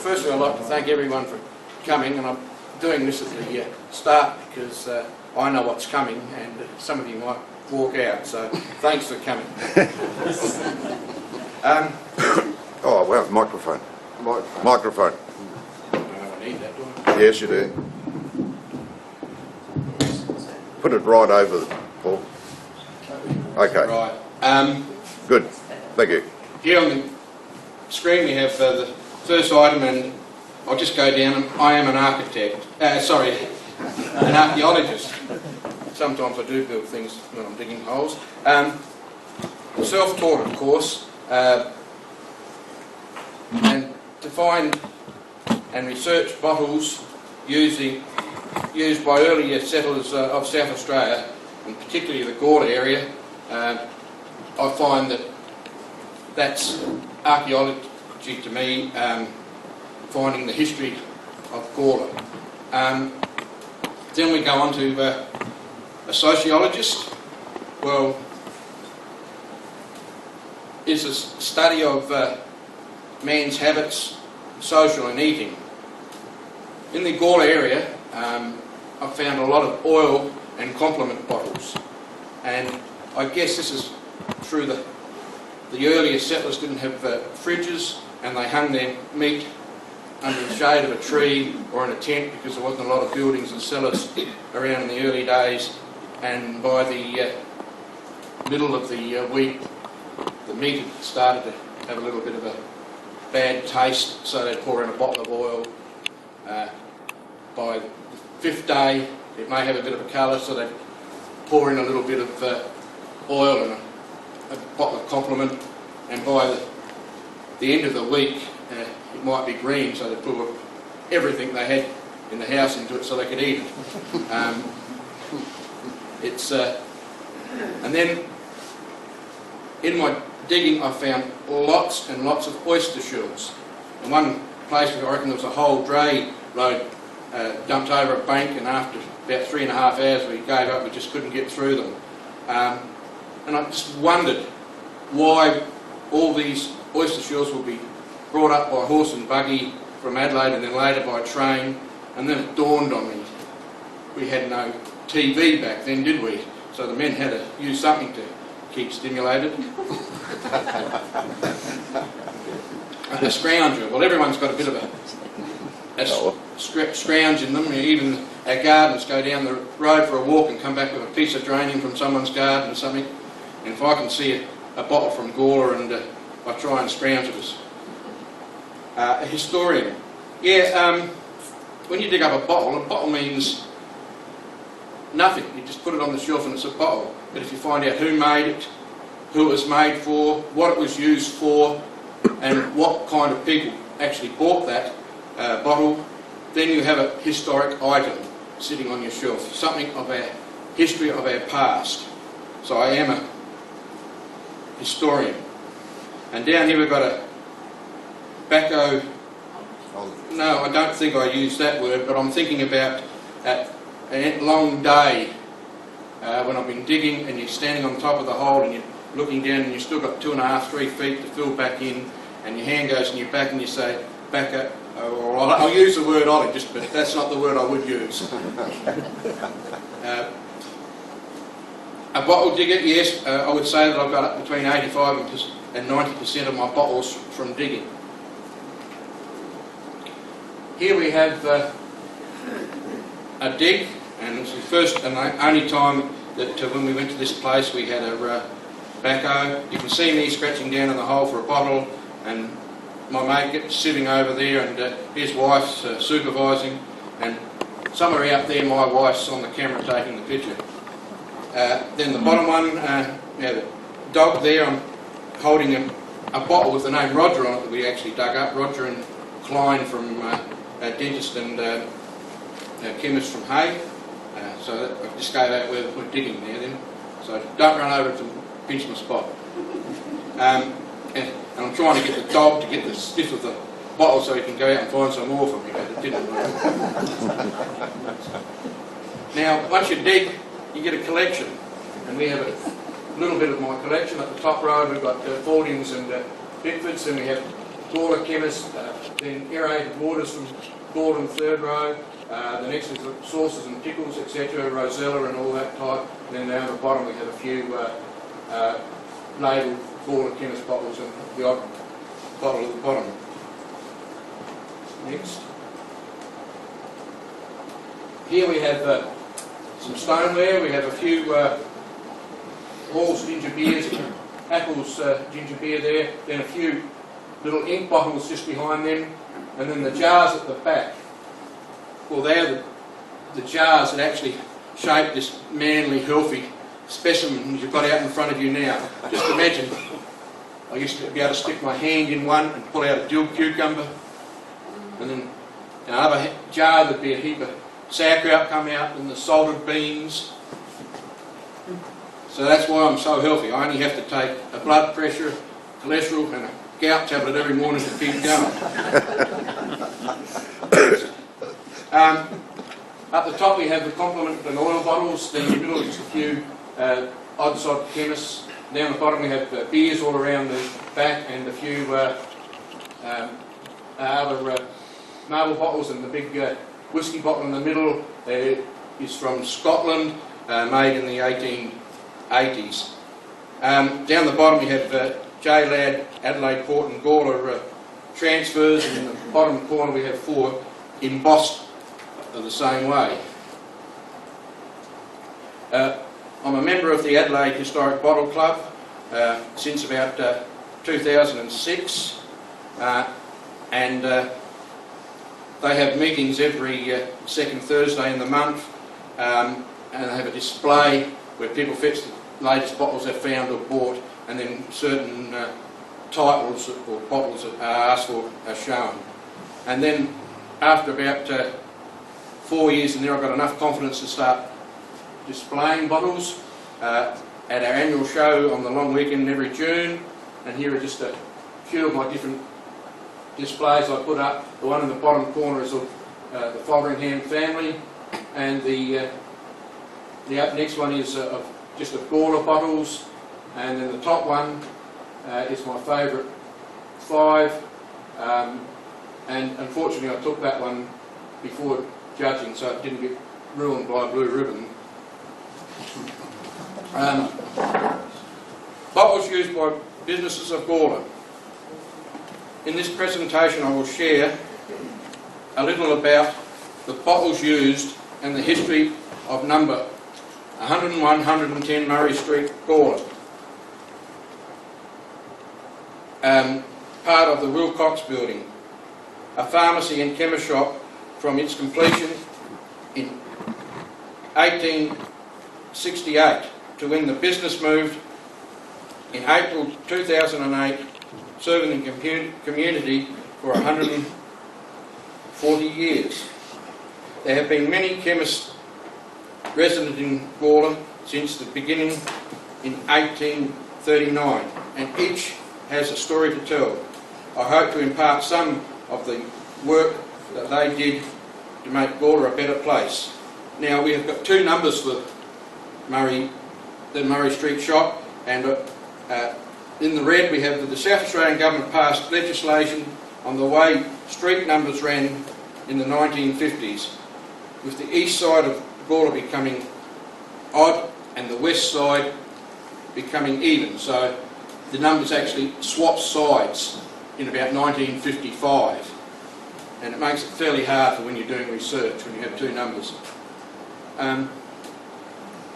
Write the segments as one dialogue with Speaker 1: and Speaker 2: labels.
Speaker 1: firstly I'd like to thank everyone for coming, and I'm doing this at the start because I know what's coming and some of you might walk out, so thanks for coming.
Speaker 2: Oh, well, microphone. Microphone.
Speaker 1: I need that, do I?
Speaker 2: Yes, you do. Put it right over, Paul. Okay.
Speaker 1: Right.
Speaker 2: Good. Thank you.
Speaker 1: Here on the screen we have the first item, and I'll just go down. I am an architect. An archaeologist. Sometimes I do build things when I'm digging holes. Self-taught, of course, and to find and research bottles used by earlier settlers of South Australia, and particularly the Gawler area. I find that that's archaeology to me, finding the history of Gawler. Then we go on to a sociologist. Well, is a study of man's habits, social and eating. In the Gawler area, I've found a lot of oil and complement bottles, and I guess this is through the earlier settlers didn't have fridges, and they hung their meat under the shade of a tree or in a tent because there wasn't a lot of buildings and cellars around in the early days, and by the middle of the week the meat had started to have a little bit of a bad taste, so they'd pour in a bottle of oil. By the fifth day it may have a bit of a colour, so they'd pour in a little bit of oil and a bottle of complement, and by the end of the week it might be green, so they put everything they had in the house into it so they could eat it. And then in my digging I found lots and lots of oyster shells. In one place I reckon there was a whole dray load dumped over a bank, and after about 3.5 hours we gave up, we just couldn't get through them. And I just wondered why all these oyster shells would be brought up by horse and buggy from Adelaide and then later by train, and then it dawned on me, we had no TV back then, did we? So the men had to use something to keep stimulated. A scrounger. Well, everyone's got a bit of a scrounge in them. Even our gardeners go down the road for a walk and come back with a piece of geranium from someone's garden or something. And if I can see a bottle from Gawler, and I try and scrounge it as a historian. Yeah, when you dig up a bottle means nothing. You just put it on the shelf and it's a bottle. But if you find out who made it, who it was made for, what it was used for, and what kind of people actually bought that bottle, then you have a historic item sitting on your shelf, something of our history of our past. So I am a historian. And down here we've got a tobacco. No, I don't think I use that word, but I'm thinking about a long day when I've been digging and you're standing on top of the hole and you're looking down and you've still got 2.5, 3 feet to fill back in, and your hand goes in your back and you say, back up, or I'll use the word ollie, but that's not the word I would use. A bottle digger, yes, I would say that I've got up between 85 and 90% of my bottles from digging. Here we have a dig, and it's the first and only time that when we went to this place we had a backhoe. You can see me scratching down in the hole for a bottle, and my mate gets sitting over there, and his wife's supervising, and somewhere out there my wife's on the camera taking the picture. Then the bottom one, the dog there, I'm holding a bottle with the name Roger on it that we actually dug up. Roger and Klein from a dentist and chemist from Hay. So I just gave out where we're digging there then. So don't run over to pinch my spot. And I'm trying to get the dog to get the stiff of the bottle so he can go out and find some more for me, but it didn't work. Now, once you dig, you get a collection, and we have a little bit of my collection. At the top row we've got Fordings and Bickfords, and we have Gawler Chemist, then aerated waters from Gawler and Third Row. The next is the sauces and pickles, etc., Rosella and all that type. And then down the bottom we have a few labelled Gawler Chemist bottles and the odd bottle at the bottom. Next. Here we have some stoneware. We have a few Hall's ginger beers, Apple's ginger beer there, then a few little ink bottles just behind them, and then the jars at the back. Well, they're the jars that actually shape this manly, healthy specimen you've got out in front of you now. Just imagine, I used to be able to stick my hand in one and pull out a dill cucumber, and then in another jar there'd be a heap of sauerkraut come out and the salted beans. So that's why I'm so healthy. I only have to take a blood pressure, cholesterol and a gout tablet every morning to keep going. Up the top we have the complement and oil bottles, then in the middle just a few odd-sod chemists. Down the bottom we have beers all around the back and a few other marble bottles, and the big whisky bottle in the middle is from Scotland, made in the 1880s. Down the bottom we have J-Lad, Adelaide Port and Gawler transfers, and in the bottom corner we have 4 embossed the same way. I'm a member of the Adelaide Historic Bottle Club since about 2006, and they have meetings every second Thursday in the month, and they have a display where people fetch the latest bottles they've found or bought, and then certain titles or bottles that are asked for are shown. And then after about 4 years in there, I've got enough confidence to start displaying bottles at our annual show on the long weekend every June. And here are just a few of my different displays I put up. The one in the bottom corner is of the Fotheringham family, and the next one is of just of Gawler bottles, and then the top one is my favourite 5, and unfortunately I took that one before judging, so it didn't get ruined by a blue ribbon. Bottles used by businesses of Gawler. In this presentation I will share a little about the bottles used and the history of number 101, 110 Murray Street, Gawler. Part of the Wilcox building, a pharmacy and chemist shop from its completion in 1868 to when the business moved in April 2008, serving the community for 140 years. There have been many chemists resident in Gawler since the beginning in 1839, and each has a story to tell. I hope to impart some of the work that they did to make Gawler a better place. Now we have got 2 numbers for the Murray Street shop, and in the red we have the South Australian Government passed legislation on the way street numbers ran in the 1950s, with the east side of Gawler becoming odd and the west side becoming even. So the numbers actually swapped sides in about 1955, and it makes it fairly hard for when you're doing research when you have 2 numbers.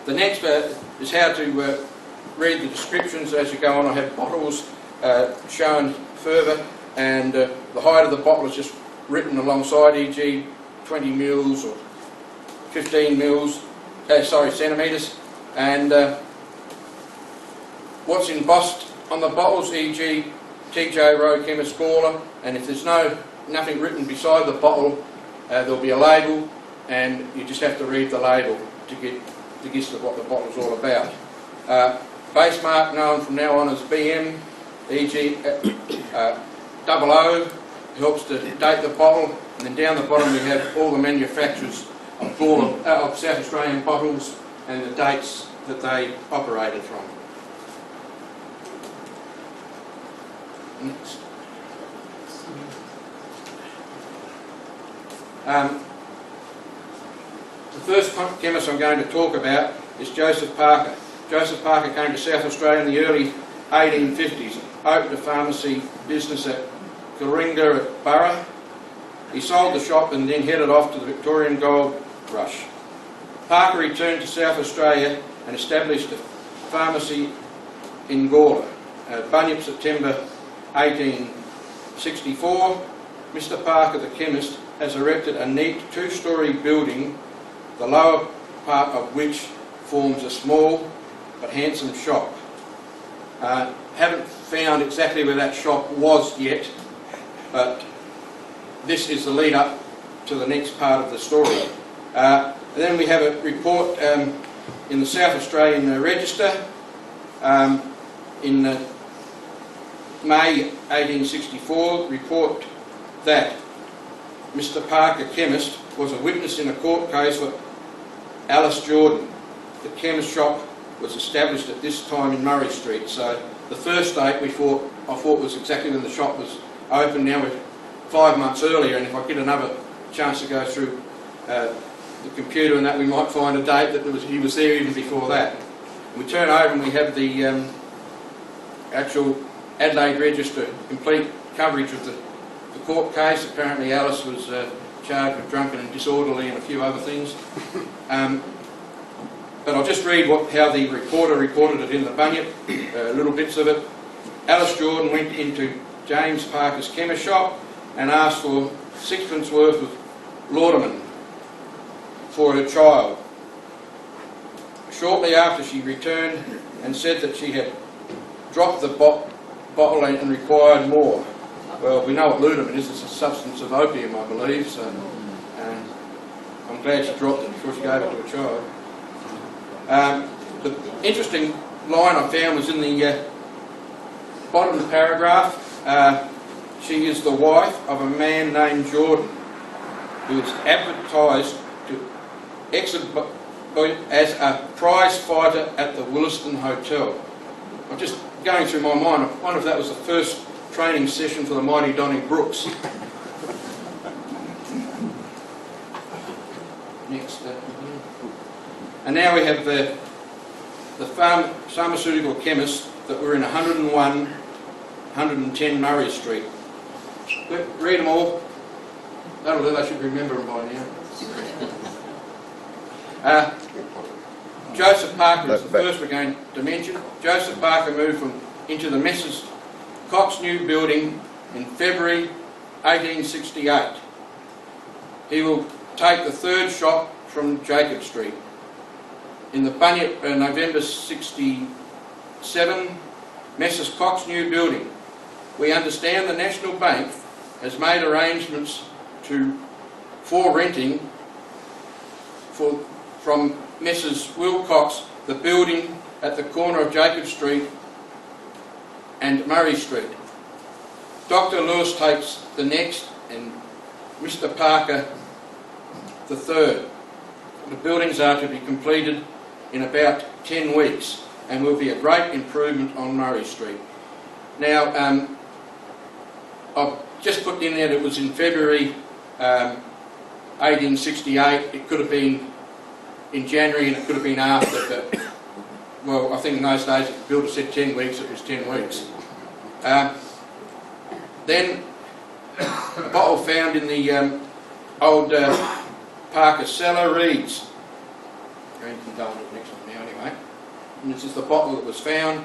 Speaker 1: The next is how to read the descriptions as you go on. I have bottles shown further, and the height of the bottle is just written alongside, e.g. 20 mils or 15 mils, centimetres, and what's embossed on the bottles, e.g. TJ Rowe Chemist Gawler, and if there's nothing written beside the bottle, there'll be a label, and you just have to read the label to get the gist of what the bottle's all about. Base mark known from now on as BM, e.g. 00, helps to date the bottle, and then down the bottom we have all the manufacturers of Gawler, of South Australian bottles, and the dates that they operated from. Next. The first chemist I'm going to talk about is Joseph Parker. Joseph Parker came to South Australia in the early 1850s, opened a pharmacy business at Coringa at Burra. He sold the shop and then headed off to the Victorian gold rush. Parker returned to South Australia and established a pharmacy in Gawler. Bunyip, September 1864. Mr. Parker, the chemist, has erected a neat two-storey building, the lower part of which forms a small but handsome shop. Haven't found exactly where that shop was yet, but this is the lead up to the next part of the story. And then we have a report in the South Australian Register in May 1864, report that Mr. Parker, chemist, was a witness in a court case for Alice Jordan. The chemist shop was established at this time in Murray Street. So the first date I thought was exactly when the shop was open. Now we're 5 months earlier, and if I get another chance to go through the computer and that, we might find a date that he was there even before that. We turn over and we have the actual Adelaide Register complete coverage of the court case. Apparently Alice was charged with drunken and disorderly and a few other things. But I'll just read how the reporter reported it in the Bunyip, little bits of it. Alice Jordan went into James Parker's chemist shop and asked for sixpence worth of laudanum for her child. Shortly after, she returned and said that she had dropped the bottle and required more. Well, we know what laudanum is. It's a substance of opium, I believe, so I'm glad she dropped it before she gave it to her child. The interesting line I found was in the bottom of the paragraph. She is the wife of a man named Jordan, who is advertised to exhibit as a prize fighter at the Williston Hotel. I'm just going through my mind. I wonder if that was the first training session for the mighty Donnie Brooks. Next. And now we have the pharmaceutical chemists that were in 101, 110 Murray Street. Read them all. That'll do, they should remember them by now. Joseph Parker is the first we're going to mention. Joseph Parker moved into the Messrs. Cox new building in February 1868. He will take the third shop from Jacob Street. In the Bunyip, November 67, Messrs. Cox new building. We understand the National Bank has made arrangements for renting from Messrs. Wilcox the building at the corner of Jacob Street and Murray Street. Dr. Lewis takes the next and Mr. Parker the third. The buildings are to be completed in about 10 weeks and will be a great improvement on Murray Street. Now, I've just put in there that it was in February 1868. It could have been in January and it could have been after, but well, I think in those days if the builder said 10 weeks, it was 10 weeks. Then a bottle found in the old Parker cellar reads, you can go on to the next one now anyway, and this is the bottle that was found.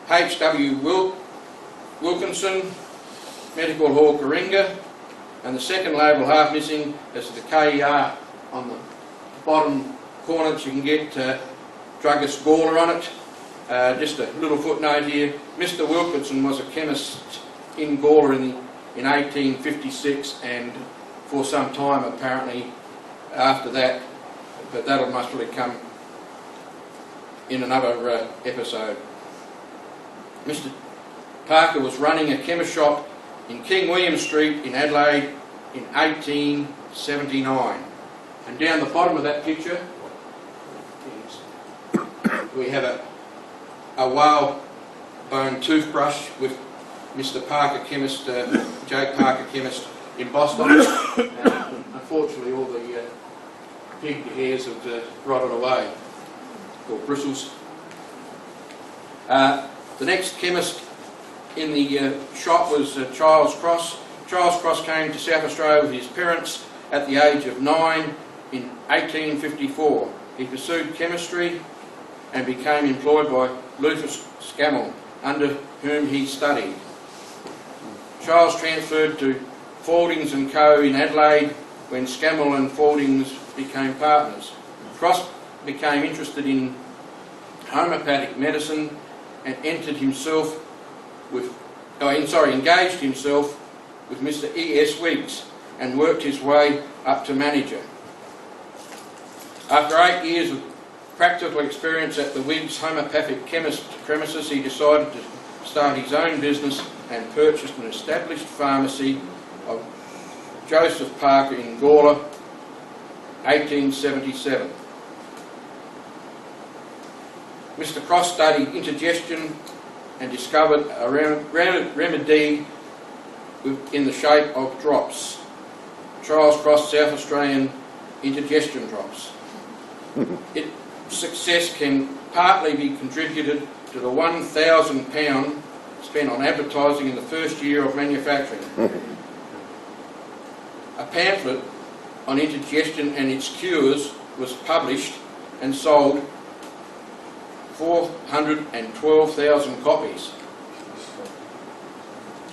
Speaker 1: H.W. Wilkinson, Medical Hall, Coringa, and the second label half missing is the KER on the bottom corner that you can get druggist Gawler on it. Just a little footnote here. Mr. Wilkinson was a chemist in Gawler in 1856 and for some time apparently after that, but that'll must really come in another episode. Mr. Parker was running a chemist shop in King William Street in Adelaide in 1879. And down the bottom of that picture we have a whalebone toothbrush with Mr. Parker chemist, Jake Parker chemist in Boston. Unfortunately, all the pig hairs have rotted away, or bristles. The next chemist in the shop was Charles Cross. Charles Cross came to South Australia with his parents at the age of 9 in 1854. He pursued chemistry and became employed by Lucas Scammell, under whom he studied. Charles transferred to Fauldings and Co. in Adelaide when Scammell and Fauldings became partners. Cross became interested in homeopathic medicine and engaged himself with Mr. E.S. Weeks and worked his way up to manager. After 8 years of practical experience at the Wiggs homeopathic chemist premises, he decided to start his own business and purchased an established pharmacy of Joseph Parker in Gawler, 1877. Mr. Cross studied indigestion and discovered a remedy in the shape of drops. Charles Cross South Australian indigestion drops. Its success can partly be contributed to the £1,000 spent on advertising in the first year of manufacturing. A pamphlet on indigestion and its cures was published and sold 412,000 copies.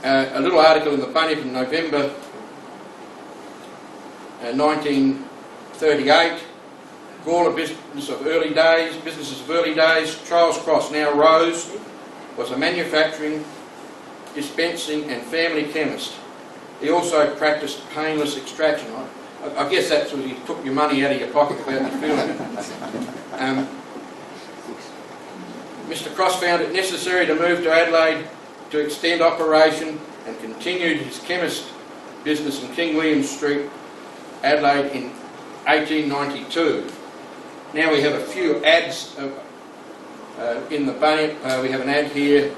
Speaker 1: A little article in the Bunyip in November 1938, Gawler businesses of early days. Charles Cross, now Rose, was a manufacturing, dispensing and family chemist. He also practiced painless extraction. I guess that's when you took your money out of your pocket without you feeling it. Mr. Cross found it necessary to move to Adelaide to extend operation and continued his chemist business in King William Street, Adelaide in 1892. Now we have a few ads in the Bunyip. We have an ad here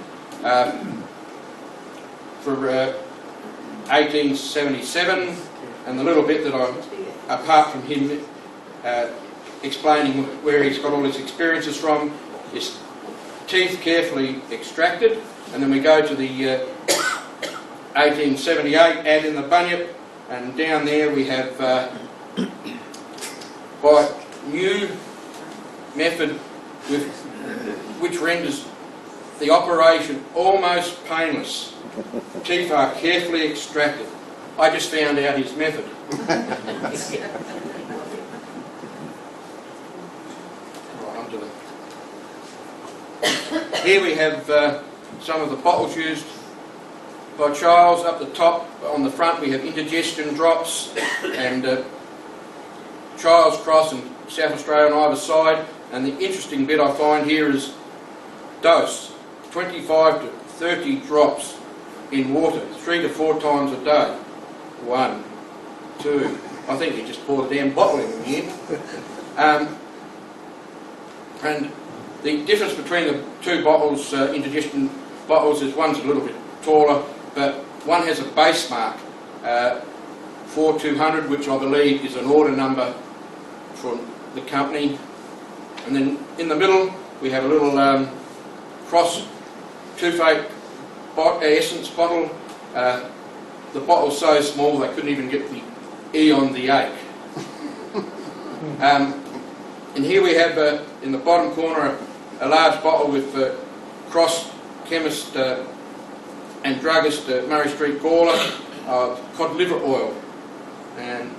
Speaker 1: for 1877, and the little bit that apart from him explaining where he's got all his experiences from, is teeth carefully extracted. And then we go to the 1878 ad in the Bunyip, and down there we have by new method which renders the operation almost painless. Teeth are carefully extracted. I just found out his method. Right, onto them. Here we have some of the bottles used by Charles. Up the top, on the front, we have indigestion drops, and Charles Cross and South Australia on either side. And the interesting bit I find here is dose, 25 to 30 drops in water, 3 to 4 times a day. 1, 2, I think you just pour the damn bottle in here. And the difference between the two bottles, indigestion bottles, is one's a little bit taller, but one has a base mark, 4200, which I believe is an order number from the company. And then in the middle we have a little Cross toothache essence bottle. The bottle's so small they couldn't even get the E on the ache. And here we have in the bottom corner a large bottle with Cross chemist and druggist Murray Street Gawler of cod liver oil, and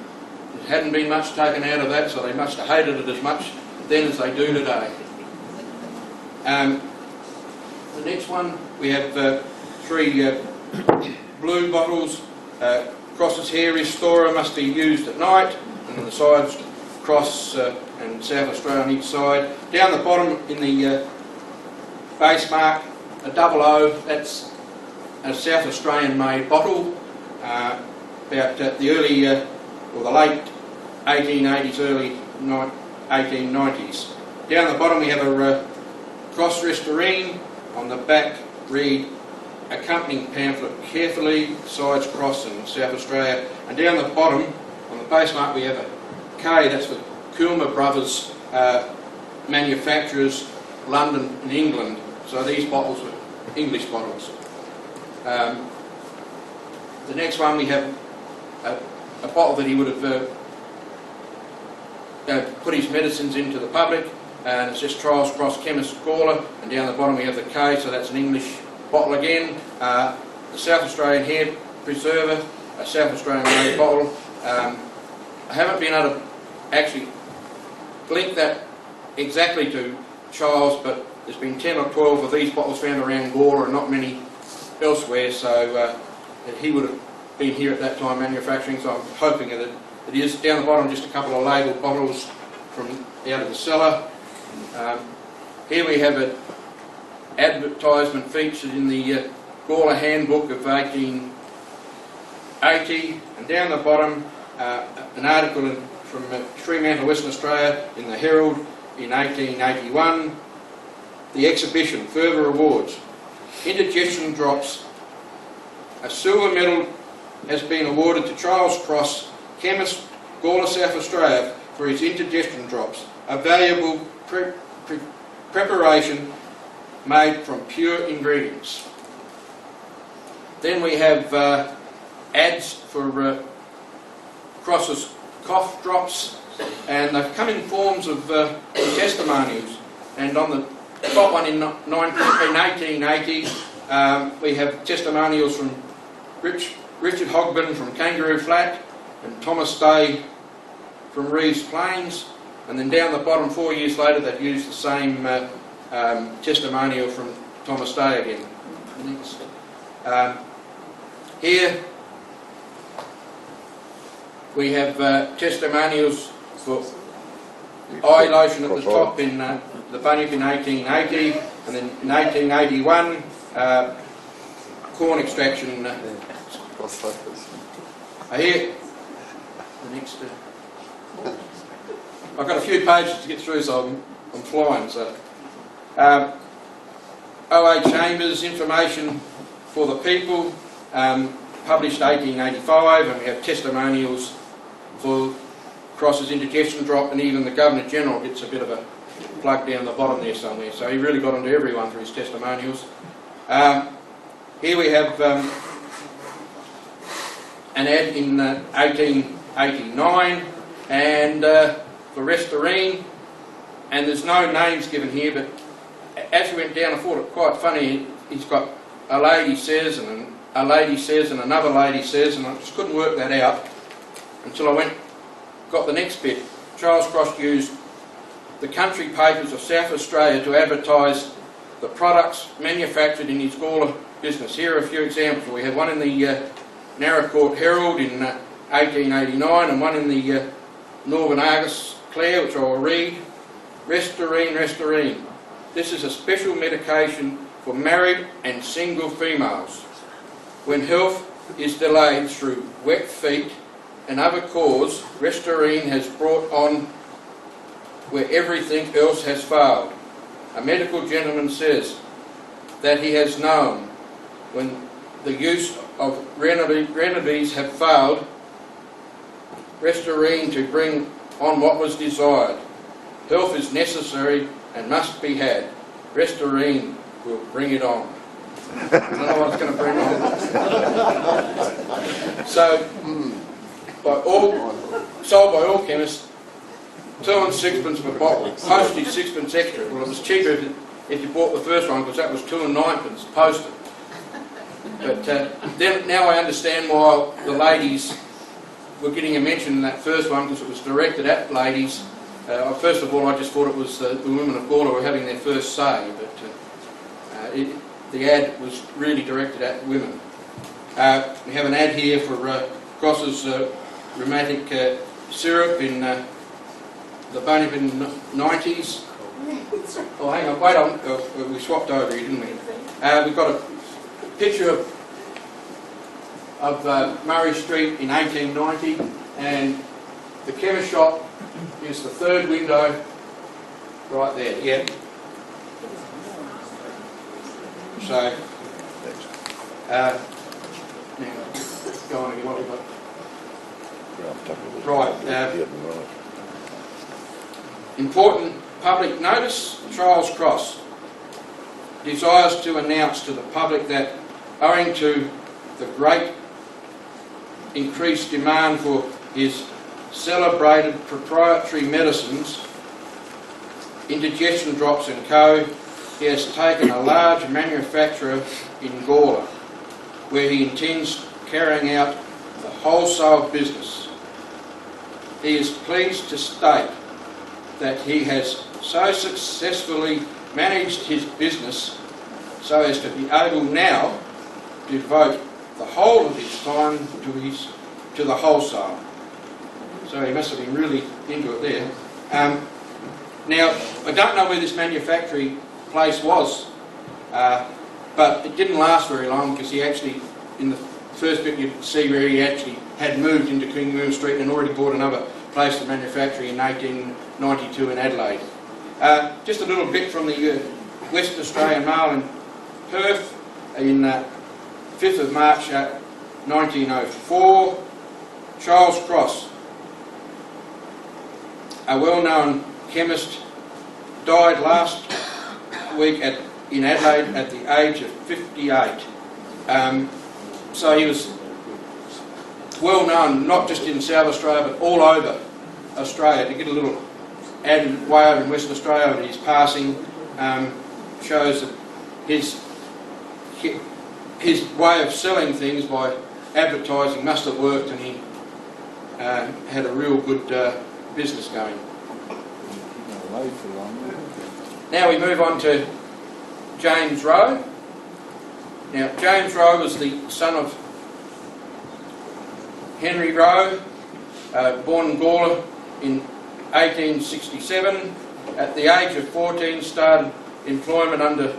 Speaker 1: it hadn't been much taken out of that, so they must have hated it as much then as they do today. The next one we have 3 blue bottles. Cross's hair restorer must be used at night, and on the sides Cross and South Australia on each side. Down the bottom in the base mark, a 00, that's a South Australian made bottle, about the early or the late 1880s, early 1890s. Down the bottom we have a Cross Restorine. On the back read accompanying pamphlet carefully, sides crossed in South Australia. And down the bottom, on the base mark, we have a K, that's for Coolmer Brothers Manufacturers, London in England. So these bottles were English bottles. The next one, we have a bottle that he would have put his medicines into the public, and it's just Trials Cross Chemist Gawler, and down the bottom we have the K, so that's an English bottle again. The South Australian Hair Preserver, a South Australian made bottle. I haven't been able to actually link that exactly to Charles, but there's been 10 or 12 of these bottles found around Gawler and not many elsewhere, so he would have been here at that time manufacturing, so I'm hoping that it is. Down the bottom, just a couple of labelled bottles from out of the cellar. Here we have an advertisement featured in the Gawler Handbook of 1880, and down the bottom an article from Fremantle, Western Australia in the Herald in 1881. The exhibition, further awards. Indigestion drops. A silver medal has been awarded to Charles Cross, chemist, Gawler, South Australia, for his indigestion drops, a valuable preparation made from pure ingredients. Then we have ads for Cross's cough drops, and they come in forms of testimonials. And on the top one in 1880, we have testimonials from Richard Hogben from Kangaroo Flat and Thomas Day from Reeves Plains, and then down the bottom 4 years later they've used the same testimonial from Thomas Day again. Next. Here we have testimonials for eye lotion at the top in the Bunyip in 1880, and then in 1881 corn extraction. Here, the next. I've got a few pages to get through, so I'm flying. So, OA Chambers information for the people, published 1885, and we have testimonials for Cross's indigestion drop, and even the Governor General gets a bit of a plug down the bottom there somewhere. So he really got onto everyone for his testimonials. Here we have an ad in 1889 and for Restorine, and there's no names given here, but as we went down I thought it quite funny. He's got a lady says and a lady says and another lady says, and I just couldn't work that out until I got the next bit. Charles Cross used the country papers of South Australia to advertise the products manufactured in his Gawler business. Here are a few examples. We have one in the Narracourt Herald in 1889 and one in the Northern Argus Clare, which I will read. Restorine, Restorine. This is a special medication for married and single females. When health is delayed through wet feet and other cause, Restorine has brought on where everything else has failed. A medical gentleman says that he has known when the use of remedies have failed, Restorine to bring on what was desired. Health is necessary and must be had. Restorine will bring it on. I don't know what it's going to bring on. So, sold by all chemists, 2 and 6pence per bottle. Postage 6pence extra. Well, it was cheaper if you bought the first one, because that was 2 and 9pence posted. But then now I understand why the ladies were getting a mention in that first one, because it was directed at ladies. First of all, I just thought it was the women of Gawler were having their first say, but the ad was really directed at women. We have an ad here for Cross's rheumatic syrup in the Bunyip in the 90s. Oh, hang on, wait on. We swapped over here, didn't we? We've got a picture of Murray Street in 1890, and the chemist shop is the third window right there. Yeah. So Now, go on again, what have we got? Right. Important public notice. Charles Cross desires to announce to the public that owing to the great increased demand for his celebrated proprietary medicines, indigestion drops and co, he has taken a large manufacturer in Gawler, where he intends carrying out the wholesale business. He is pleased to state that he has so successfully managed his business so as to be able now to devote the whole of his time to the wholesale. So he must have been really into it there. Now, I don't know where this manufacturing place was, but it didn't last very long, because he actually, in the first bit you see where he actually had moved into King William Street and already bought another place to manufacture in 1892 in Adelaide. Just a little bit from the Western Australian Mail in Perth in 5th of March 1904. Charles Cross, a well-known chemist, died last week in Adelaide at the age of 58. So he was well known, not just in South Australia, but all over Australia. To get a little added way over in Western Australia that his passing shows that his way of selling things by advertising must have worked, and he had a real good business going. Now we move on to James Rowe. Now, James Rowe was the son of Henry Rowe, born in Gawler in 1867. At the age of 14, started employment under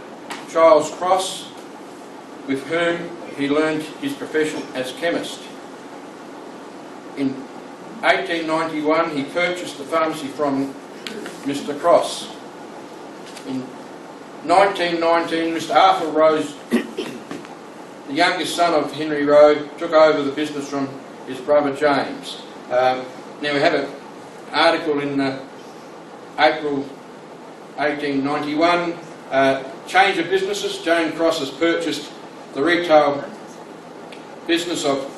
Speaker 1: Charles Cross, with whom he learned his profession as chemist. In 1891, he purchased the pharmacy from Mr. Cross. In 1919, Mr. Arthur Rose, the youngest son of Henry Rowe, took over the business from his brother James. Now we have an article in April 1891, change of businesses. James Cross has purchased the retail business of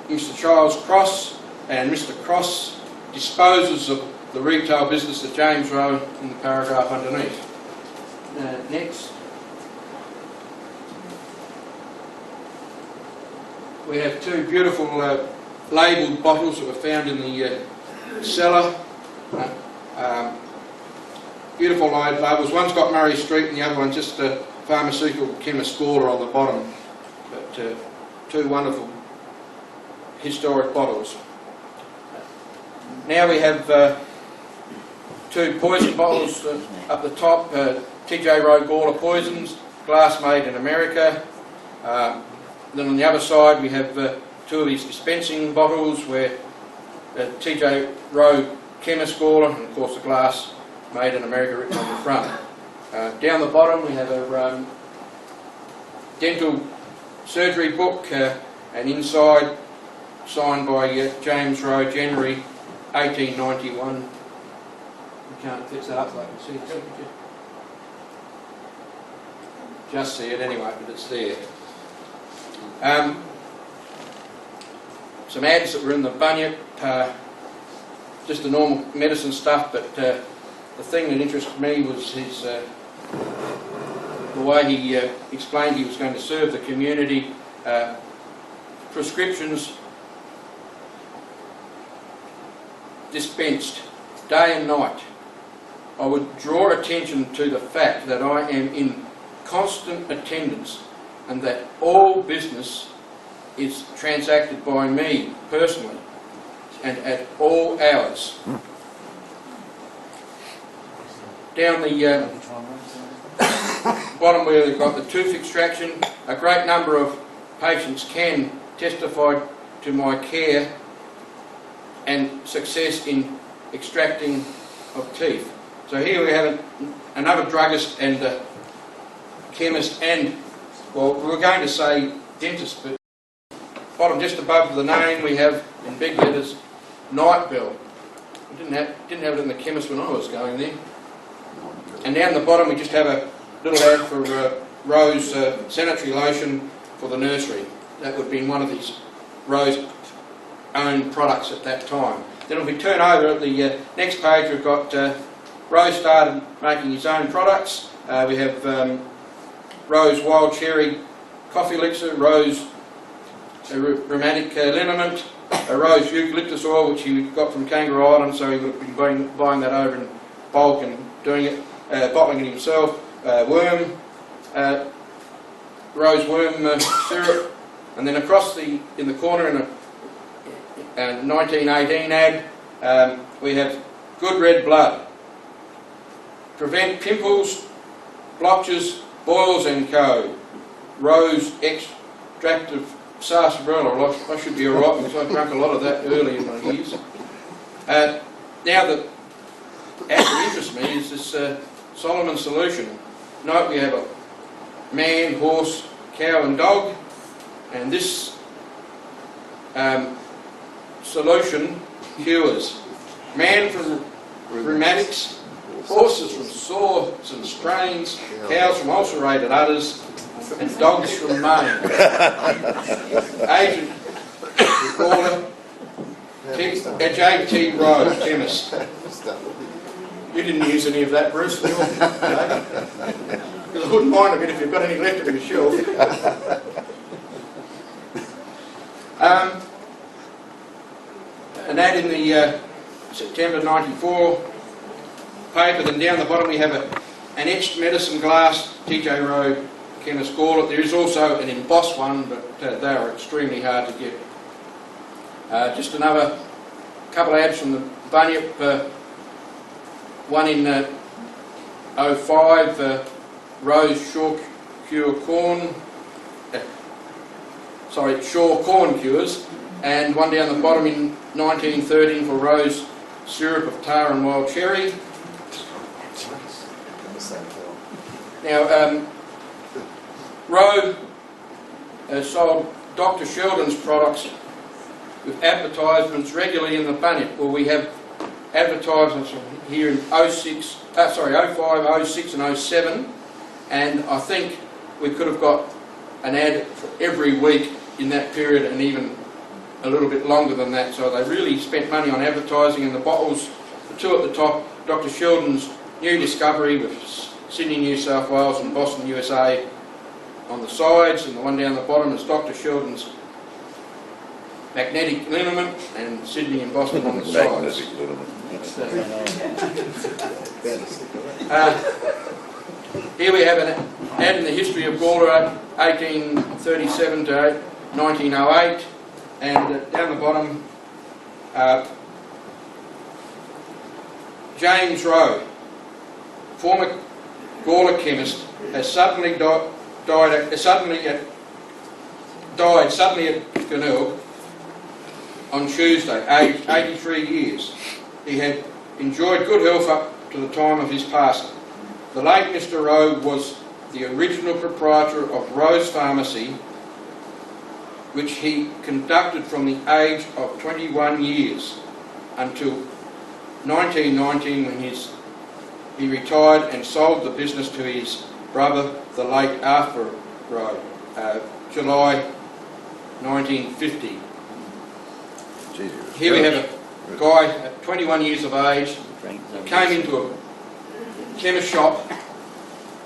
Speaker 1: Mr. Charles Cross, and Mr. Cross disposes of the retail business of James Rowe in the paragraph underneath. Next. We have two beautiful labelled bottles that were found in the cellar. Beautiful labels. One's got Murray Street and the other one's just a pharmaceutical chemist Gawler on the bottom. But two wonderful historic bottles. Now we have two poison bottles up the top. T.J. Rowe Gawler Poisons, glass made in America. Then on the other side we have two of these dispensing bottles where T.J. Rowe Chemist Gawler, and of course the glass made in America written on the front. Down the bottom we have a dental surgery book, and inside signed by James Rowe, January 1891. You can't fix that up so I can see it, could you? Just see it anyway, but it's there. Some ads that were in the bunyip, just the normal medicine stuff, but the thing that interested me was his the way he explained he was going to serve the community. Prescriptions dispensed day and night. I would draw attention to the fact that I am in constant attendance and that all business is transacted by me personally and at all hours. Down the bottom where they've got the tooth extraction, a great number of patients can testify to my care and success in extracting of teeth. So here we have another druggist and chemist and, well, we were going to say dentist, but bottom just above the name we have in big letters Night Bell. We didn't have it in the chemist when I was going there. And down the bottom we just have a little ad for Rose sanitary lotion for the nursery. That would have been one of these Rose own products at that time. Then if we turn over at the next page, we've got Rose started making his own products. We have Rose Wild Cherry Coffee Elixir, Rose Aromatic Liniment, Rose Eucalyptus Oil, which he got from Kangaroo Island, so he would have been buying that over in bulk and doing it, bottling it himself. Worm, Rose Worm Syrup, and then across in the corner in a 1918 ad, we have Good Red Blood. Prevent pimples, blotches, boils and co. Rose extractive sarsaparilla. I should be alright because I drank a lot of that early in my years. Now the ad that interests me is this Solomon solution. Note we have a man, horse, cow and dog, and this solution cures man from rheumatics, horses from sores and strains, cows from ulcerated udders, and dogs from Maine. Agent Gawler, J.T. Rose, chemist. You didn't use any of that, Bruce, did you? Because I wouldn't mind a bit if you've got any left on your shelf. An ad in the September '94 paper, then down the bottom we have an etched medicine glass, T.J. Rowe, chemist Gawler. There is also an embossed one, but they are extremely hard to get. Just another couple of ads from the Bunyip, one in 05, Rose Shore Cure Corn, Shore Corn Cures, and one down the bottom in 1913 for Rose Syrup of Tar and Wild Cherry. Now, Rowe has sold Dr. Sheldon's products with advertisements regularly in the Bunyip. Well, we have advertisements here in 05, 06 and 07, and I think we could have got an ad for every week in that period and even a little bit longer than that. So they really spent money on advertising, and the bottles, the two at the top, Dr. Sheldon's New Discovery with Sydney, New South Wales and Boston, USA on the sides, and the one down the bottom is Dr. Sheldon's Magnetic Liniment and Sydney and Boston on the sides. Here we have an ad in the history of Gawler, 1837 to 1908, and down the bottom, James Rowe, former Gawler chemist, has suddenly died suddenly at Glenelg on Tuesday, aged 83 years. He had enjoyed good health up to the time of his passing. The late Mr. Rowe was the original proprietor of Rose Pharmacy, which he conducted from the age of 21 years until 1919, when he retired and sold the business to his brother, the late Arthur Rowe, July 1950. Here we have a guy at 21 years of age who came into a chemist shop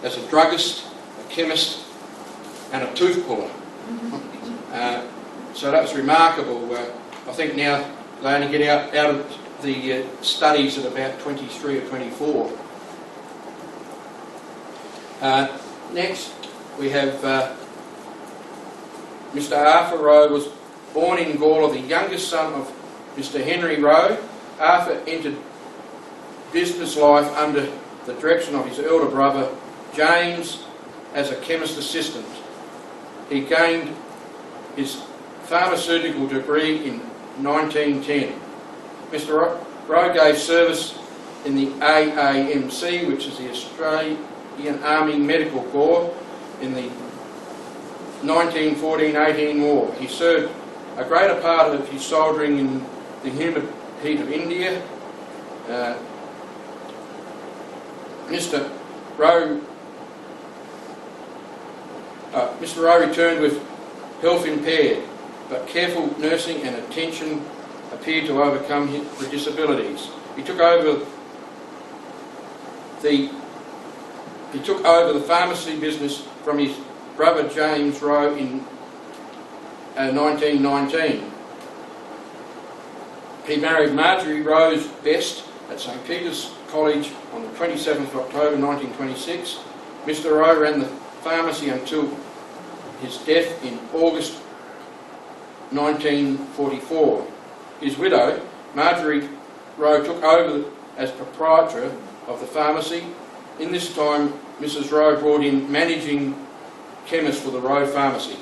Speaker 1: as a druggist, a chemist and a tooth puller. So that was remarkable. I think now they only get out of the studies at about 23 or 24. Next we have Mr. Arthur Rowe was born in Gawler, the youngest son of Mr. Henry Rowe. Arthur entered business life under the direction of his elder brother James as a chemist assistant. He gained his pharmaceutical degree in 1910. Mr. Rowe gave service in the AAMC, which is the Australian Army Medical Corps, in the 1914-18 war. He served a greater part of his soldiering in the humid heat of India. Mr. Rowe returned with health impaired, but careful nursing and attention appeared to overcome the disabilities. He took over the pharmacy business from his brother James Rowe in 1919. He married Marjorie Rose Best at St Peter's College on the 27th of October 1926. Mr. Rowe ran the pharmacy until his death in August 1944. His widow, Marjorie Rowe, took over as proprietor of the pharmacy. In this time, Mrs. Rowe brought in managing chemist for the Rowe pharmacy.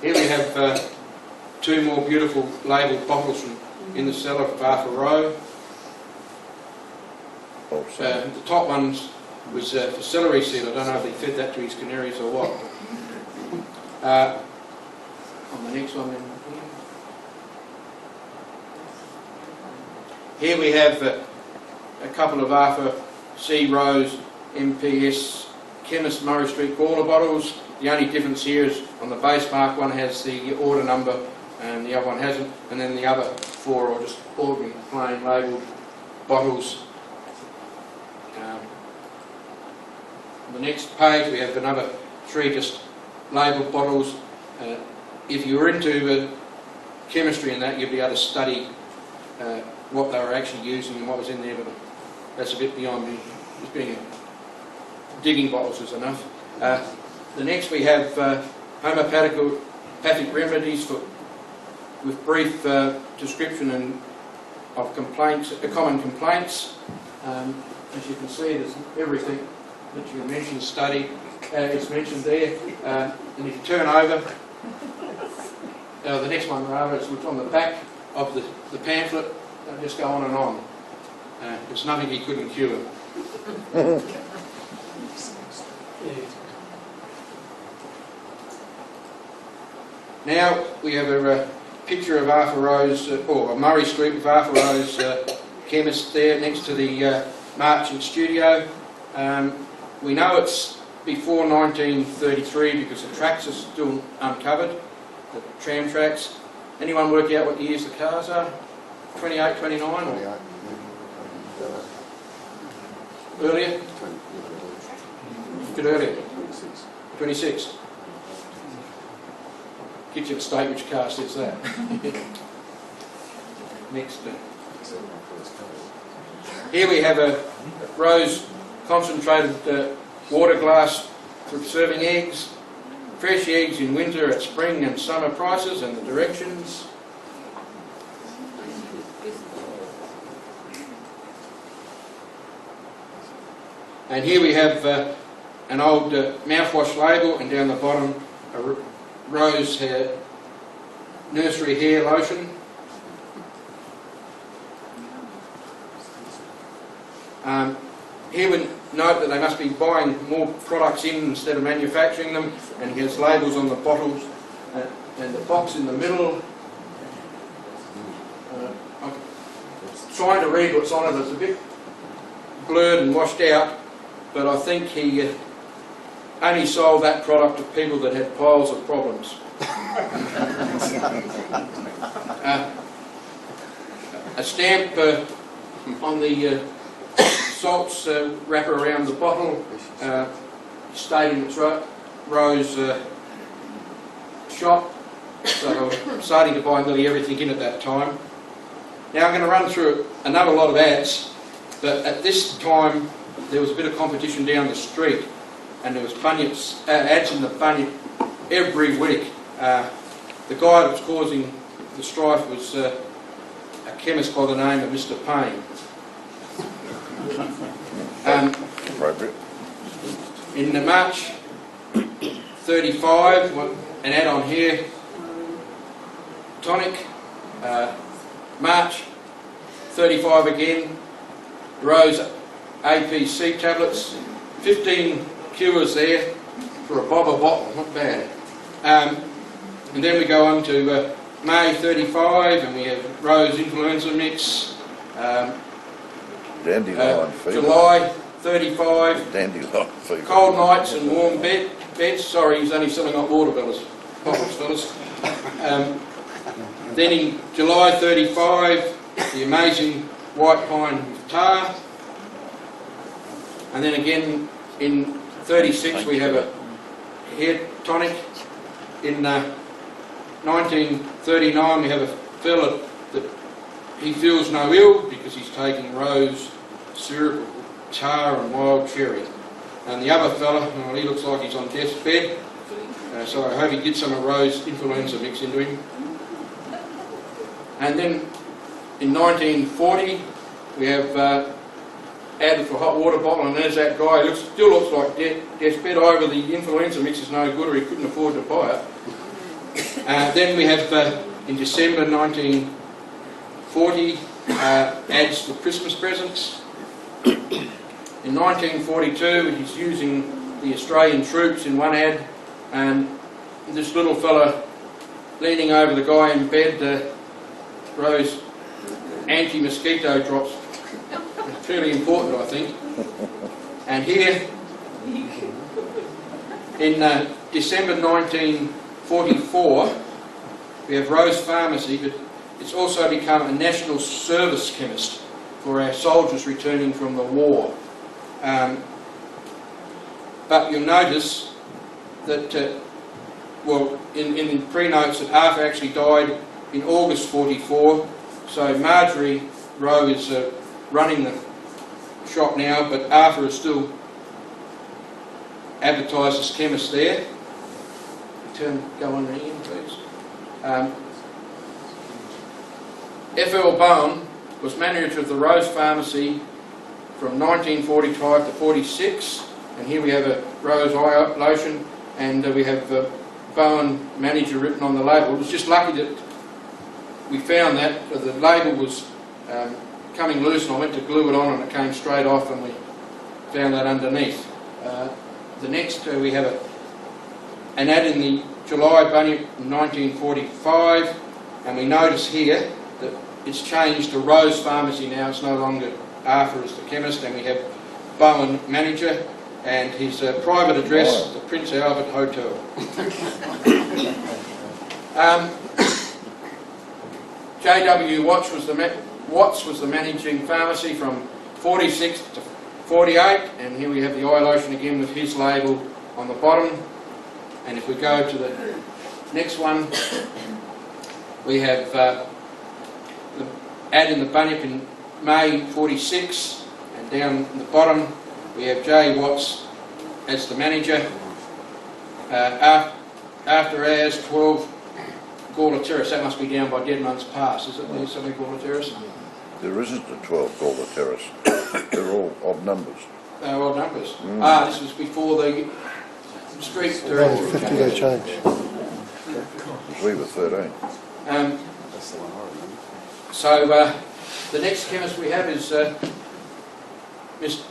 Speaker 1: Here we have two more beautiful labelled bottles in the cellar of Arthur Rowe. The top ones was for celery seed. I don't know if he fed that to his canaries or what. On the next one then. Here we have a couple of Arthur C. Rowe's MPS Chemist Murray Street Gawler bottles. The only difference here is on the base mark one has the order number and the other one hasn't, and then the other four are just ordinary plain labelled bottles. On the next page we have another three just labelled bottles. If you were into chemistry and that, you'd be able to study what they were actually using and what was in there, but that's a bit beyond me. Just being digging bottles is enough. The next we have homeopathic remedies with brief description of complaints, common complaints. As you can see, there's everything that you mentioned, study, it's mentioned there. And if you turn over, the next one rather, it's on the back of the pamphlet. They'll just go on and on. There's nothing he couldn't cure. Now we have a picture of Arthur Rowe's, or Murray Street with Arthur Rowe's chemist there next to the marching studio. We know it's before 1933 because the tracks are still uncovered, the tram tracks. Anyone work out what years the cars are? 28, 29 or?
Speaker 3: 28.
Speaker 1: Earlier? A bit earlier? 26. Get you to state which car says that. Next. Here we have a Rowe's concentrated water glass for serving eggs. Fresh eggs in winter at spring and summer prices and the directions. And here we have an old mouthwash label, and down the bottom a Rowe's hair, nursery hair lotion. Here we note that they must be buying more products in instead of manufacturing them, and he has labels on the bottles and the box in the middle. I'm trying to read what's on it. It's a bit blurred and washed out, but I think he only sold that product to people that had piles of problems. A stamp on the salts wrapper around the bottle, stating it's Rowe's shop. So I'm starting to buy nearly everything in at that time. Now I'm going to run through another lot of ads, but at this time there was a bit of competition down the street, and there was ads in the Bunyip every week. The guy that was causing the strife was a chemist by the name of Mr. Payne. In the March 35, an ad on here, tonic, March 35 again, Rowe's APC tablets, 15 cures there, for a bob a bottle, not bad. And then we go on to May 35, and we have Rose Influenza Mix.
Speaker 2: Dandelion fever.
Speaker 1: July 35,
Speaker 2: Dandelion fever.
Speaker 1: Cold Nights and Warm Beds. Sorry, he's only selling hot water bottles, fellas. Then in July 35, the amazing White Pine Tar. And then again in 36 we have a hair tonic. In 1939 we have a fella that he feels no ill because he's taking rose syrup, tar and wild cherry. And the other fella, well, he looks like he's on death's bed, so I hope he gets some of Rose Influenza Mix into him. And then in 1940 we have added for hot water bottle, and there's that guy who still looks like death's bed. Either the influenza mix is no good or he couldn't afford to buy it. Then we have in December 1940 adds for Christmas presents. In 1942 he's using the Australian troops in one ad, and this little fella leaning over the guy in bed Rose anti-mosquito drops. It's fairly important, I think. And here in December 1944 we have Rose Pharmacy, but it's also become a national service chemist for our soldiers returning from the war. But you'll notice that, well, in the pre-notes that Arthur actually died in August 44, so Marjorie Rowe is running the shop now, but Arthur is still advertised as chemist there. Go on again, please. F.L. Bowen was manager of the Rose Pharmacy from 1945 to 46, and here we have a rose eye lotion, and we have Bowen manager written on the label. It was just lucky that we found that the label was coming loose, and I went to glue it on and it came straight off, and we found that underneath. The next we have an ad in the July Bunyip in 1945, and we notice here that it's changed to Rose Pharmacy now. It's no longer Arthur as the chemist, and we have Bowen manager, and his private address, the Prince Albert Hotel. J.W. Watts was the managing pharmacy from 46 to 48, and here we have the eye lotion again with his label on the bottom. And if we go to the next one, we have the ad in the Bunyip in May 46, and down the bottom we have J. Watts as the manager. After hours, 12 Gawler Terrace. That must be down by Deadman's Pass, is it? There's something Gawler Terrace?
Speaker 2: There isn't a 12 Gawler Terrace. They're all odd numbers.
Speaker 1: They're odd numbers. This was before the street
Speaker 3: Around 50-day change.
Speaker 2: We were 13.
Speaker 1: So the next chemist we have is Mr.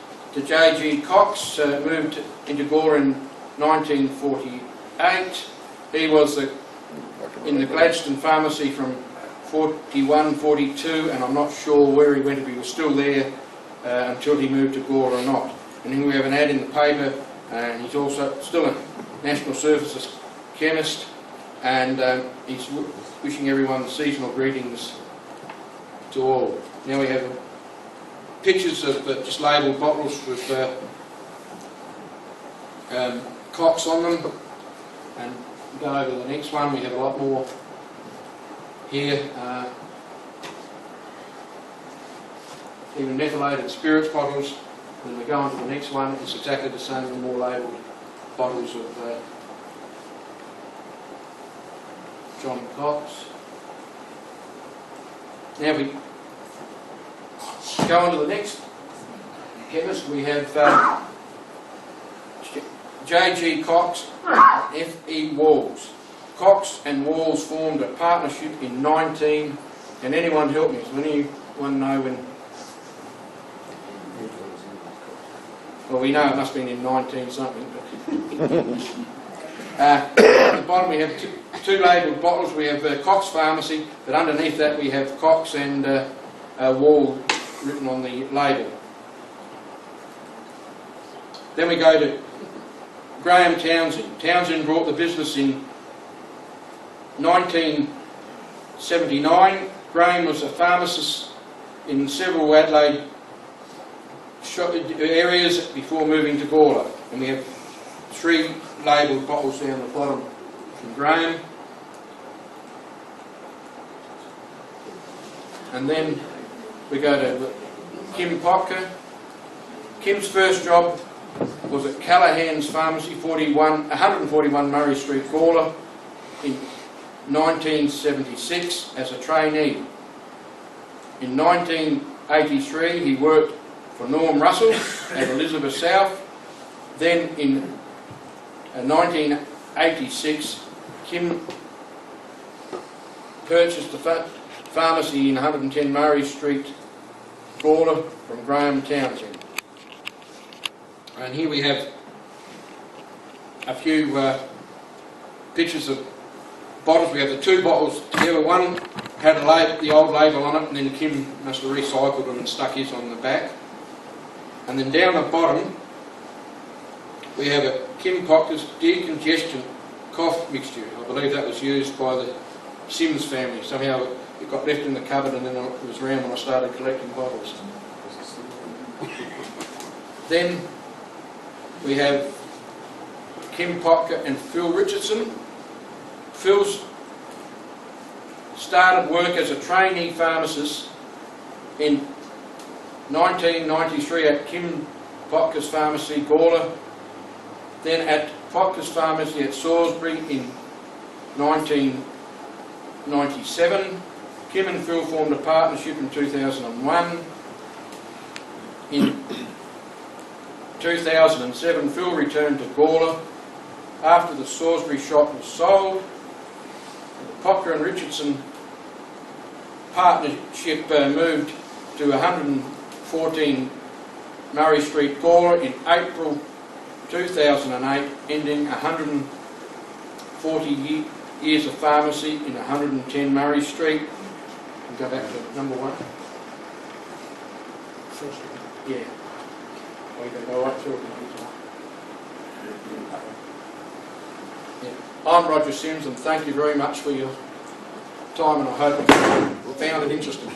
Speaker 1: J.G. Cox, moved into Gawler in 1948. He was in the Gladstone Pharmacy from 41, 42, and I'm not sure where he went, if he was still there until he moved to Gawler or not. And then we have an ad in the paper, and he's also still a National Services chemist, and he's wishing everyone seasonal greetings to all. Now we have pictures of just labelled bottles with Cox on them, and go over to the next one. We have a lot more here. Even methylated spirits bottles. When we go on to the next one, it's exactly the same, with more labelled bottles of John Cox. Now we go on to the next chemist. We have J.G. Cox, F.E. Walls. Cox and Walls formed a partnership in 19... Can anyone help me? Does anyone know when... Well, we know it must have been in 19 something. At the bottom we have two labelled bottles. We have Cox Pharmacy, but underneath that we have Cox and Wall written on the label. Then we go to Graham Townsend. Townsend brought the business in 1979. Graham was a pharmacist in several Adelaide areas before moving to Gawler. And we have 3 labelled bottles down the bottom from Graham. And then we go to Kim Popka. Kim's first job was at Callahan's Pharmacy, 141 Murray Street, Gawler, in 1976 as a trainee. In 1983 he worked for Norm Russell at Elizabeth South. Then in 1986 Kim purchased the pharmacy in 110 Murray Street, Gawler, from Graham Townsend. And here we have a few pictures of bottles. We have the 2 bottles together. One had the old label on it, and then Kim must have recycled them and stuck his on the back. And then down the bottom we have a Kim Popka's decongestion cough mixture. I believe that was used by the Sims family. Somehow it got left in the cupboard and then it was around when I started collecting bottles. Then we have Kim Popka and Phil Richardson. Phil's started work as a trainee pharmacist in 1993 at Kim Popka's Pharmacy, Gawler, then at Popka's Pharmacy at Salisbury in 1997. Kim and Phil formed a partnership in 2001. In 2007, Phil returned to Gawler after the Salisbury shop was sold. The Popka and Richardson partnership moved to 114 Murray Street, Gawler in April 2008, ending 140 years of pharmacy in 110 Murray Street. And go back to number 1. Yeah. We can go right through it. Yeah. I'm Roger Sims, and thank you very much for your time, and I hope you found it interesting. At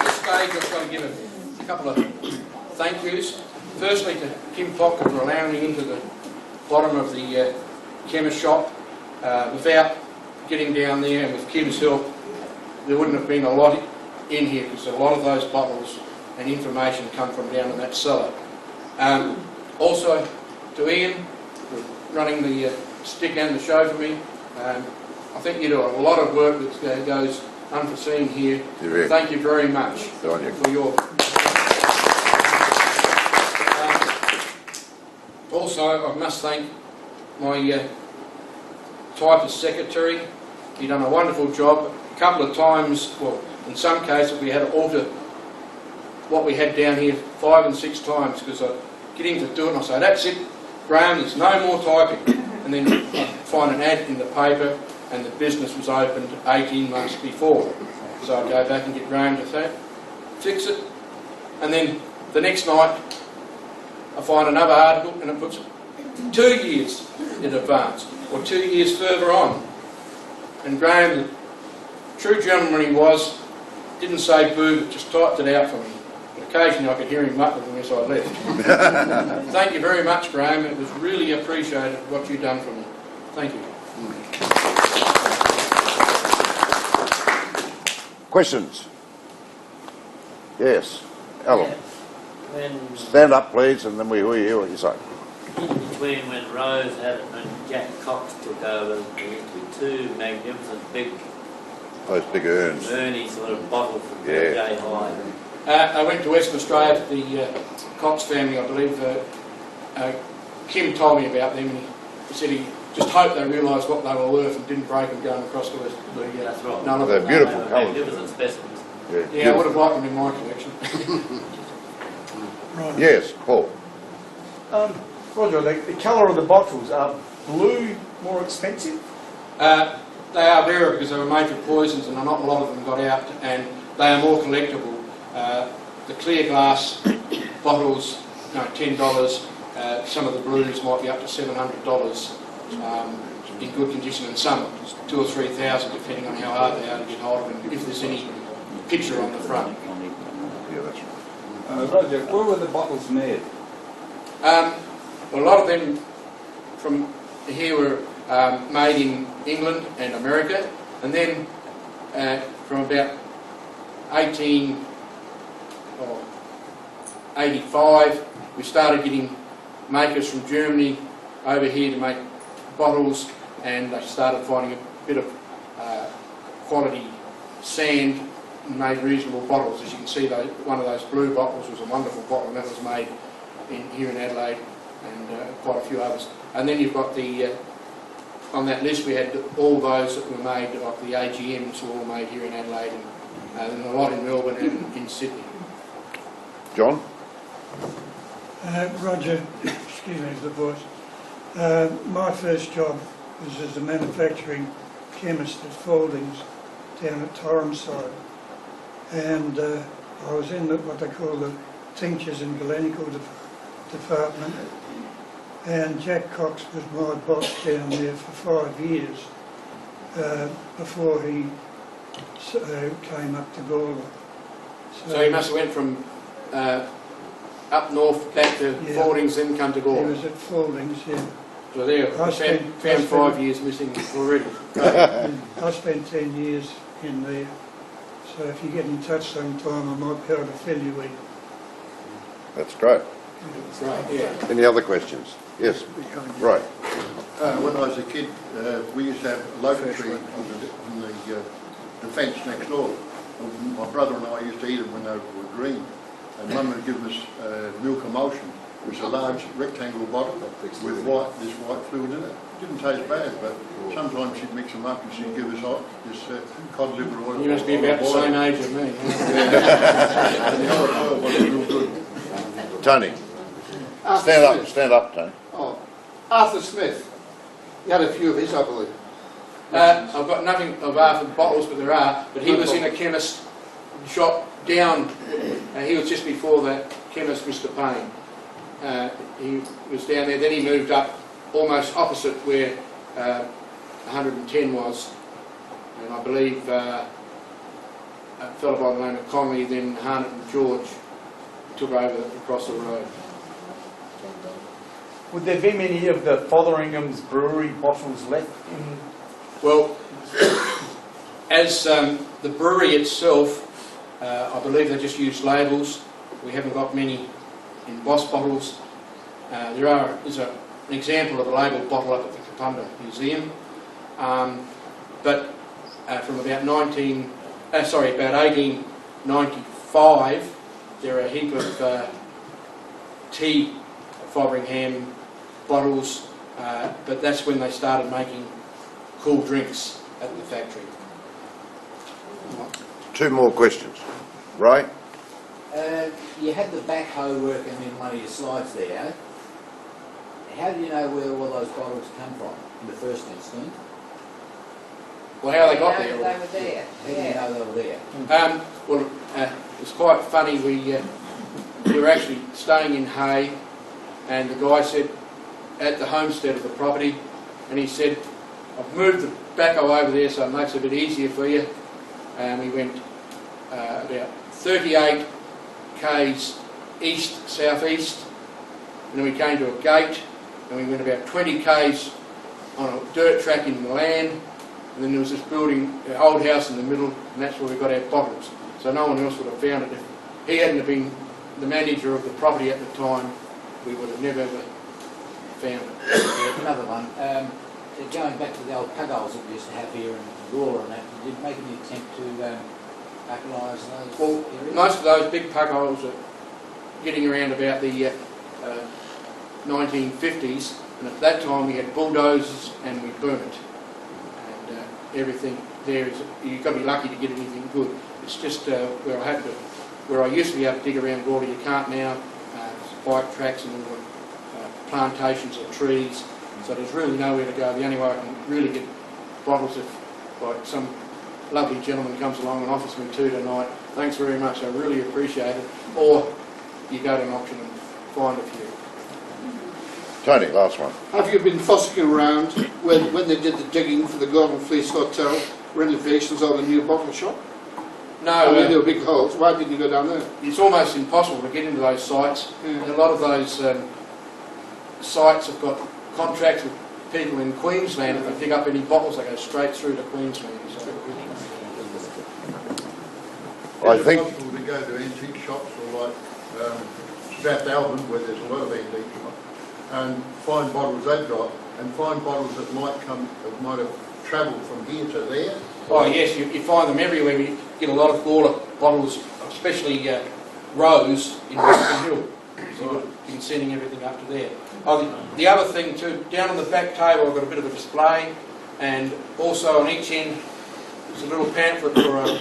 Speaker 1: this stage, I've got to give a couple of thank yous. Firstly, to Kim Popka for allowing me into the bottom of the chemist shop. Without getting down there and with Kim's help, there wouldn't have been a lot in here, because a lot of those bottles and information come from down in that cellar. Also to Ian for running the stick and the show for me. I think you do a lot of work that goes unforeseen here. Thank you very much for your... Also, I must thank my typist secretary. He done a wonderful job. A couple of times, well, in some cases we had to alter what we had down here 5 and 6 times, because I get him to do it and I say, that's it, Graham, there's no more typing. And then I find an ad in the paper and the business was opened 18 months before. So I go back and get Graham to fix it. And then the next night I find another article and it puts 2 years in advance, or 2 years further on. And Graham, the true gentleman he was, didn't say boo, but just typed it out for me. And occasionally I could hear him muttering as I left. Thank you very much, Graham. It was really appreciated what you've done for me. Thank you.
Speaker 2: Questions? Yes. Alan.
Speaker 3: When,
Speaker 2: Stand up, please, and then we hear what you say.
Speaker 3: in between when Rose had it and Jack Cox took over, there used to be 2 magnificent big
Speaker 2: Those big urns.
Speaker 3: Ernie sort of bottle from
Speaker 2: Yeah.
Speaker 3: J. High.
Speaker 1: I went to Western Australia to the Cox family, I believe. Kim told me about them, and he said he just hoped they realised what they were worth and didn't break them going across the
Speaker 3: That's right.
Speaker 1: none of
Speaker 2: They're
Speaker 1: them.
Speaker 2: beautiful
Speaker 3: They were
Speaker 2: colours.
Speaker 3: magnificent specimens.
Speaker 1: Yeah, I would have liked them in my collection.
Speaker 4: Right.
Speaker 2: Yes, Paul.
Speaker 4: Roger, the colour of the bottles, are blue more expensive?
Speaker 1: They are rarer because they were made for poisons and not a lot of them got out, and they are more collectible. The clear glass bottles, $10. Some of the blues might be up to $700 in good condition, and some 2,000 or 3,000 depending on how hard they are to get hold of them, if there's any picture on the front.
Speaker 2: Yeah, that's right.
Speaker 5: Roger, where were the bottles made?
Speaker 1: Well, a lot of them from here were made in England and America, and then from about 1885 we started getting makers from Germany over here to make bottles, and they started finding a bit of quality sand and made reasonable bottles. As you can see, one of those blue bottles was a wonderful bottle, and that was made here in Adelaide, and quite a few others. And then you've got the on that list we had all those that were made, like the AGMs were all made here in Adelaide, and a lot in Melbourne and in Sydney.
Speaker 2: John?
Speaker 6: Roger, excuse me for the voice. My first job was as a manufacturing chemist at Fauldings down at Torrenside, and I was in what they call the tinctures and botanical department, and Jack Cox was my boss down there for 5 years before he came up to Gawler.
Speaker 1: So he must have went from up north back to Fauldings, then come to
Speaker 6: He
Speaker 1: Gawler.
Speaker 6: was at Fauldings, yeah.
Speaker 1: So there,
Speaker 6: I
Speaker 1: found 5 years missing already.
Speaker 6: I spent 10 years in there, so if you get in touch sometime, I might be able to fill you in.
Speaker 2: That's great.
Speaker 1: That's right, yeah.
Speaker 2: Any other questions? Yes, right.
Speaker 7: When I was a kid, we used to have a local tree on the fence next door. My brother and I used to eat them when they were green. And Mum had given us milk emulsion. It was a large rectangle bottle with this white fluid in it. It didn't taste bad, but sometimes she'd mix them up and she'd give us this cod liver oil.
Speaker 1: You must be about the same age as me.
Speaker 7: And the olive oil was real good.
Speaker 2: Tony? Stand up, Tony.
Speaker 8: Oh, Arthur Smith. You had a few of these, I believe.
Speaker 1: I've got nothing of Arthur bottles, but there are. But he was in a chemist shop down. He was just before the chemist, Mr. Payne. He was down there. Then he moved up almost opposite where 110 was, and I believe a fellow by the name of Conley, then Harnett and George took over across the road.
Speaker 4: Would there be many of the Fotheringham's brewery bottles left in?
Speaker 1: Well, as the brewery itself, I believe they just use labels. We haven't got many in Boss bottles. There's an example of a labelled bottle up at the Kapunda Museum, but from about 1895, there are a heap of tea Fotheringham bottles, but that's when they started making cool drinks at the factory.
Speaker 2: 2 more questions. Ray?
Speaker 9: You had the backhoe working in one of your slides there. How do you know where all those bottles come from in the first instance?
Speaker 1: Well, how they got there?
Speaker 10: They were there.
Speaker 9: How do you know they were there?
Speaker 1: It's quite funny. We were actually staying in Hay, and the guy said at the homestead of the property, and he said, "I've moved the backhoe over there so it makes it a bit easier for you." And we went about 38 k's southeast, and then we came to a gate, and we went about 20 k's on a dirt track in the land, and then there was this building, an old house in the middle, and that's where we got our bottles. So no one else would have found it. If he hadn't have been the manager of the property at the time, we would have never ever found it.
Speaker 9: Another one. Going back to the old pug holes that we used to have here in Gawler and that, did you make any attempt to localise those
Speaker 1: Well,
Speaker 9: areas?
Speaker 1: most of those big pug holes are getting around about the 1950s, and at that time we had bulldozers and we burnt, and everything there is, you've got to be lucky to get anything good. It's just where I used to be able to dig around Gawler, you can't now. Bike tracks and all the plantations of trees, so there's really nowhere to go. The only way I can really get bottles if like some lovely gentleman comes along and offers me 2 tonight, thanks very much, I really appreciate it. Or you go to an auction and find a few.
Speaker 2: Tony, last one.
Speaker 8: Have you been fossicking around when they did the digging for the Golden Fleece Hotel renovations or the new bottle shop?
Speaker 1: No,
Speaker 8: I mean, there were big holes. Why didn't you go down there?
Speaker 1: it's almost impossible to get into those sites. And a lot of those sites have got contracts with people in Queensland. If they pick up any bottles, they go straight through to Queensland. So,
Speaker 2: I
Speaker 7: Is
Speaker 2: think-
Speaker 7: it possible to go to antique shops or like Strathalbyn, where there's a lot of antique shops, and find bottles they've got, and find bottles that might have travelled from here to there?
Speaker 1: oh yes, you find them everywhere. You get a lot of Gawler bottles, especially Rose in Western Hill. So you've been sending everything up to there. Oh, the other thing too, down on the back table I've got a bit of a display, and also on each end there's a little pamphlet for an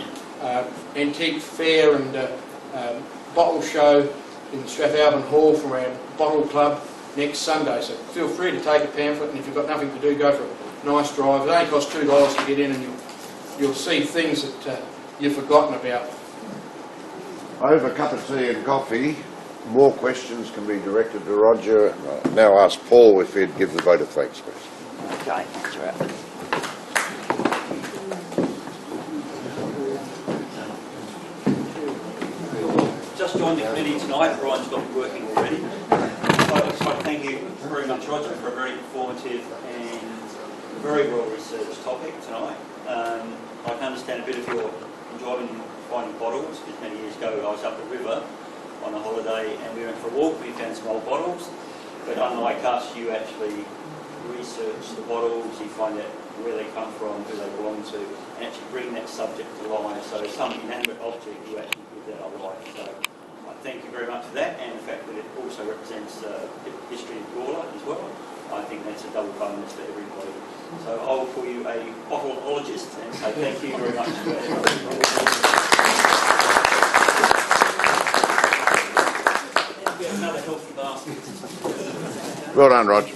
Speaker 1: antique fair and bottle show in Strathalbyn Hall from our bottle club next Sunday. So feel free to take a pamphlet, and if you've got nothing to do, go for a nice drive. It only costs $2 to get in, and you'll see things that you've forgotten about.
Speaker 2: Over a cup of tea and coffee, more questions can be directed to Roger. Now ask Paul if he'd give the vote of thanks, please.
Speaker 10: Okay, that's right.
Speaker 11: Just joined the committee tonight. Brian's got me working already. So I'd just like to thank you very much, Roger, for a very informative and very well-researched topic tonight. I can understand a bit of your enjoyment in finding bottles, because many years ago I was up the river on a holiday and we went for a walk. We found some old bottles, but unlike us, you actually research the bottles, you find out where they come from, who they belong to, and actually bring that subject to life. So some inanimate object, you actually give that a life. So I thank you very much for that, and the fact that it also represents the history of Gawler as well. I think that's a double bonus for everybody. So I will call you a bottleologist and say thank you very much for that. Another healthy basket.
Speaker 2: Well done, Roger.